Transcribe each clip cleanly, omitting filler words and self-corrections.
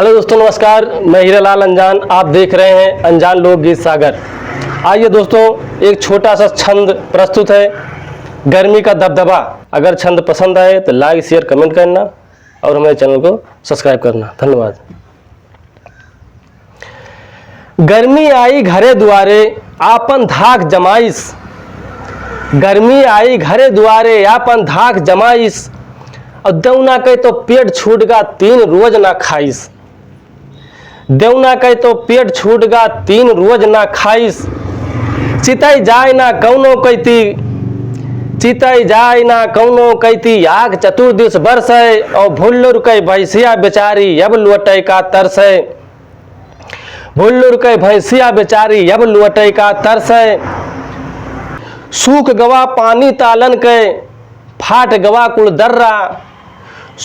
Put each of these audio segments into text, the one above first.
Hello दोस्तों, नमस्कार। मैं हीरालाल अनजान, आप देख रहे हैं अनजान लोकगीत सागर। आइए दोस्तों, एक छोटा सा छंद प्रस्तुत है, गर्मी का दबदबा। अगर छंद पसंद आए तो लाइक शेयर कमेंट करना और हमारे चैनल को सब्सक्राइब करना। धन्यवाद। गर्मी आई घरे दुआरे आपन धाक जमाइस, गर्मी आई घरे दुआरे आपन धाक जमाइस, और देवना कहे तो पेट छूट गा 3 रोज ना खाइस, देवना कहे तो पेट छूट गा 3 रोज ना खाइस। चिताई जाए ना कौनो कहती, चिताई जाए ना कौनो कहती, आग चतुर्दिश बरस है, और भुल्लुर कई भैंसिया बेचारी अब लुटै का तरस है, भुल्लुर कई भैंसिया बेचारी अब लुटै का तरस है। सूख गवा पानी तालन के फाट गवा कुल दर्रा,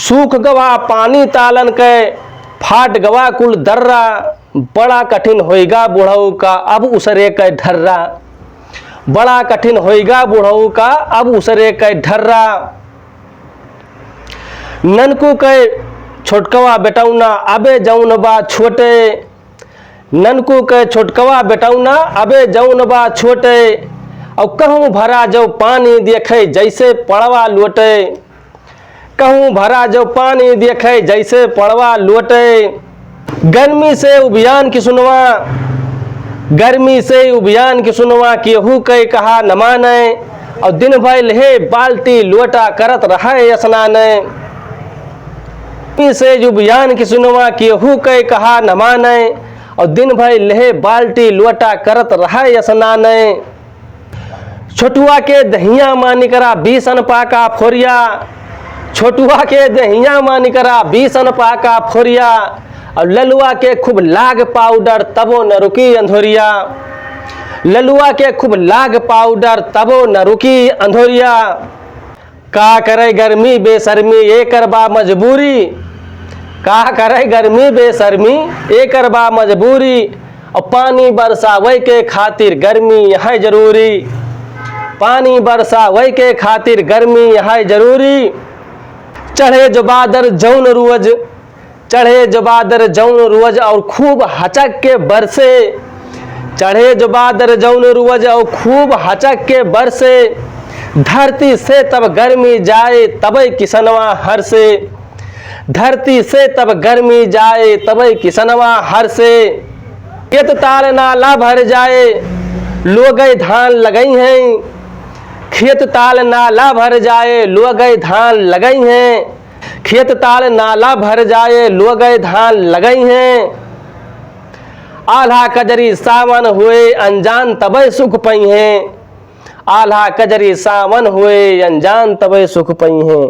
सूख गवा पानी तालन के फाट गवा कुल दर्रा, बड़ा कठिन होएगा बुढ़ऊ का अब उसरे के ढर्रा, बड़ा कठिन होएगा बुढ़ऊ का अब उसरे के ढर्रा। ननकू के छोटकवा बेटौना अबे जौन बा छोटे, ननकू के छोटकवा बेटौना अबे जौन बा छोटे, और कहूँ भरा जो पानी देखे जैसे पड़वा लोटे, कहूँ भरा जो पानी देखे जैसे पड़वा लोटे। गर्मी से उबियान की सुनवा, गर्मी से उबियान की सुनवा, केहू कई कहा न माने, और दिन भर लहे बाल्टी लोटा करत रहे स्नाने। गर्मी से उबियान की सुनवा, केहू कई कहा न माने, और दिन भर लहे बाल्टी लोटा करत रहे स्नाने। छोटुआ के दहिया मानिकरा 20 अनपा का फोरिया, छोटुआ के दहिया मानिकरा 20 अनपा का फोरिया, और ललुआ के खूब लाग पाउडर तबो न रुकी अंधोरिया, ललुआ के खूब लाग पाउडर तबो न रुकी अंधोरिया। का करे गर्मी बेशर्मी एकर बा मजबूरी, का करे गर्मी बेशर्मी एकर बा मजबूरी, और पानी बरसावे के खातिर गर्मी है जरूरी, पानी बरसावे के खातिर गर्मी है जरूरी। चढ़े जो बादर जौन रोज, चढ़े जो बादर जौन रोज, और खूब हचक के बरसे, चढ़े जो बादर जौन रोज और खूब हचक के बरसे। धरती से तब गर्मी जाए तबै किसनवा हर से, धरती से तब गर्मी जाए तबै किसनवा हर से। खेत ताल नाला भर जाए लोग धान लगई हैं, खेत ताल नाला भर जाए लोग धान लगई हैं, खेत ताल नाला भर जाए लोग धान लगई हैं। आल्हा कजरी सावन हुए अनजान तबै सुख पई हैं, आल्हा कजरी सावन हुए अनजान तबै सुख पई हैं।